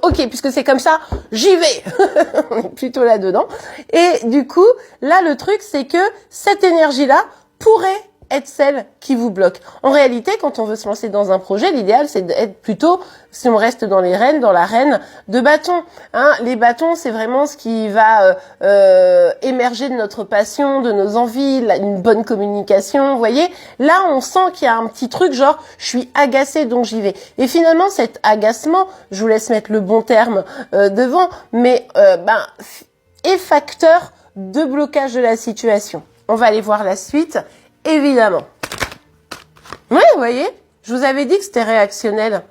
ok, puisque c'est comme ça, j'y vais. On est plutôt là-dedans. Et du coup, là, le truc, c'est que cette énergie-là pourrait être celle qui vous bloque. En réalité, quand on veut se lancer dans un projet, l'idéal, c'est d'être plutôt, si on reste dans les rênes, dans l'arène de bâtons. Hein, les bâtons, c'est vraiment ce qui va émerger de notre passion, de nos envies, une bonne communication, vous voyez. Là, on sent qu'il y a un petit truc genre, je suis agacée, donc j'y vais. Et finalement, cet agacement, je vous laisse mettre le bon terme devant, mais est facteur de blocage de la situation. On va aller voir la suite. Évidemment. Oui, vous voyez, je vous avais dit que c'était réactionnel.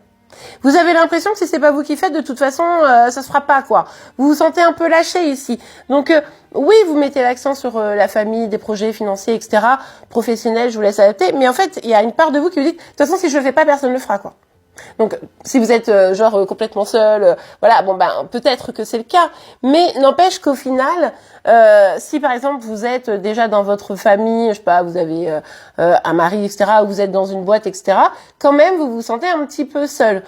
Vous avez l'impression que si c'est pas vous qui faites, de toute façon, ça se fera pas, quoi. Vous vous sentez un peu lâché ici. Donc, oui, vous mettez l'accent sur la famille, des projets financiers, etc. Professionnels, je vous laisse adapter. Mais en fait, il y a une part de vous qui vous dit, de toute façon, si je le fais pas, personne ne le fera, quoi. Donc, si vous êtes complètement seul, voilà, bon peut-être que c'est le cas, mais n'empêche qu'au final, si par exemple vous êtes déjà dans votre famille, je sais pas, vous avez un mari, etc., ou vous êtes dans une boîte, etc., quand même vous vous sentez un petit peu seul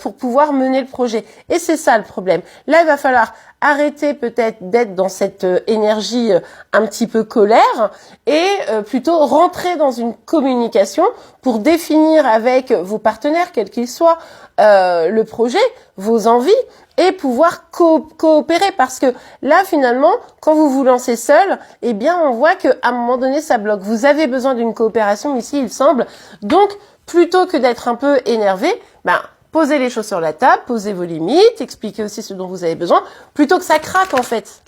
pour pouvoir mener le projet. Et c'est ça le problème. Là, il va falloir arrêter peut-être d'être dans cette énergie un petit peu colère et plutôt rentrer dans une communication pour définir avec vos partenaires, quels qu'ils soient, le projet, vos envies et pouvoir coopérer. Parce que là, finalement, quand vous vous lancez seul, eh bien, on voit qu'à un moment donné, ça bloque. Vous avez besoin d'une coopération ici, il semble. Donc, plutôt que d'être un peu énervé, posez les choses sur la table, posez vos limites, expliquez aussi ce dont vous avez besoin, plutôt que ça craque en fait.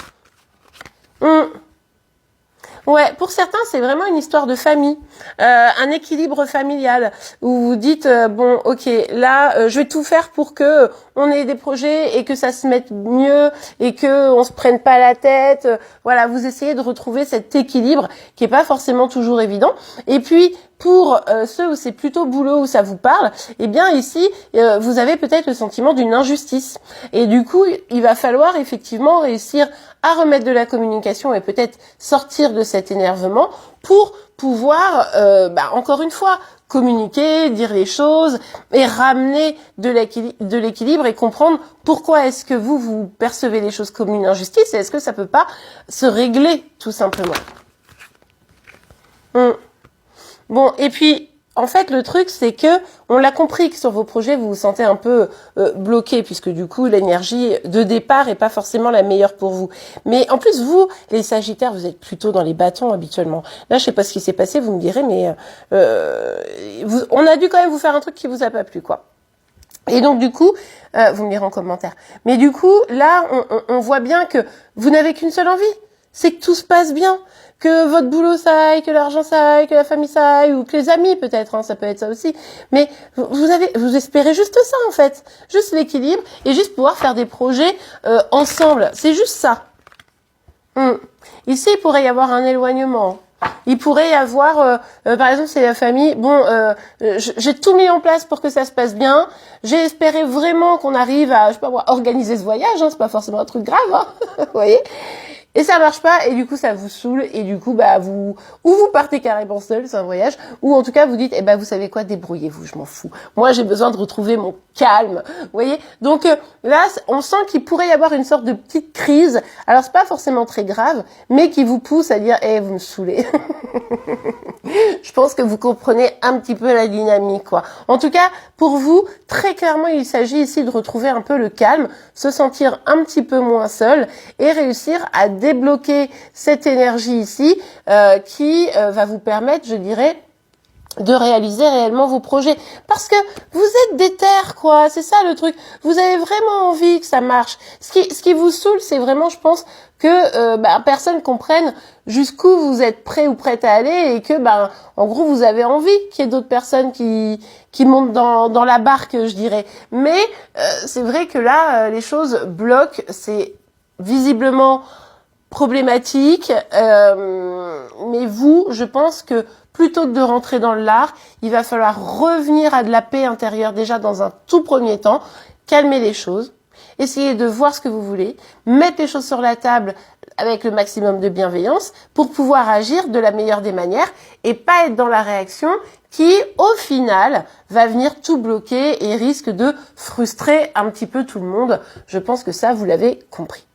Ouais, pour certains, c'est vraiment une histoire de famille, un équilibre familial où vous dites bon, ok, là, je vais tout faire pour que on ait des projets et que ça se mette mieux et que on se prenne pas la tête. Voilà, vous essayez de retrouver cet équilibre qui est pas forcément toujours évident. Et puis pour ceux où c'est plutôt boulot, où ça vous parle, eh bien ici, vous avez peut-être le sentiment d'une injustice. Et du coup, il va falloir effectivement réussir à remettre de la communication et peut-être sortir de cet énervement pour pouvoir, encore une fois, communiquer, dire les choses et ramener de l'équilibre et comprendre pourquoi est-ce que vous percevez les choses comme une injustice et est-ce que ça peut pas se régler tout simplement. Bon, et puis, en fait, le truc, c'est que, on l'a compris que sur vos projets, vous vous sentez un peu bloqué, puisque du coup, l'énergie de départ est pas forcément la meilleure pour vous. Mais en plus, vous, les Sagittaires, vous êtes plutôt dans les bâtons habituellement. Là, je sais pas ce qui s'est passé, vous me direz, mais on a dû quand même vous faire un truc qui vous a pas plu, quoi. Et donc, du coup, vous me direz en commentaire. Mais du coup, là, on voit bien que vous n'avez qu'une seule envie, c'est que tout se passe bien. Que votre boulot ça aille, que l'argent ça aille, que la famille ça aille, ou que les amis peut-être, hein, ça peut être ça aussi. Mais vous espérez juste ça en fait, juste l'équilibre et juste pouvoir faire des projets ensemble. C'est juste ça. Ici, il pourrait y avoir un éloignement. Il pourrait y avoir, par exemple, c'est la famille. Bon, j'ai tout mis en place pour que ça se passe bien. J'ai espéré vraiment qu'on arrive à, je sais pas moi, organiser ce voyage. Hein, c'est pas forcément un truc grave, hein, vous voyez. Et ça marche pas, et du coup, ça vous saoule, et du coup, vous partez carrément seul, c'est un voyage, ou en tout cas, vous dites, vous savez quoi, débrouillez-vous, je m'en fous. Moi, j'ai besoin de retrouver mon calme, vous voyez. Donc, là, on sent qu'il pourrait y avoir une sorte de petite crise. Alors, c'est pas forcément très grave, mais qui vous pousse à dire, vous me saoulez. Je pense que vous comprenez un petit peu la dynamique, quoi. En tout cas, pour vous, très clairement, il s'agit ici de retrouver un peu le calme, se sentir un petit peu moins seul, et réussir à débloquer cette énergie ici qui va vous permettre, je dirais, de réaliser réellement vos projets. Parce que vous êtes déter, quoi. C'est ça le truc. Vous avez vraiment envie que ça marche. Ce qui vous saoule, c'est vraiment, je pense, que personne comprenne jusqu'où vous êtes prêt ou prête à aller et que, en gros, vous avez envie qu'il y ait d'autres personnes qui montent dans la barque, je dirais. Mais c'est vrai que là, les choses bloquent. C'est visiblement problématique, mais vous, je pense que plutôt que de rentrer dans l'art, il va falloir revenir à de la paix intérieure déjà dans un tout premier temps, calmer les choses, essayer de voir ce que vous voulez, mettre les choses sur la table avec le maximum de bienveillance pour pouvoir agir de la meilleure des manières et pas être dans la réaction qui, au final, va venir tout bloquer et risque de frustrer un petit peu tout le monde. Je pense que ça, vous l'avez compris.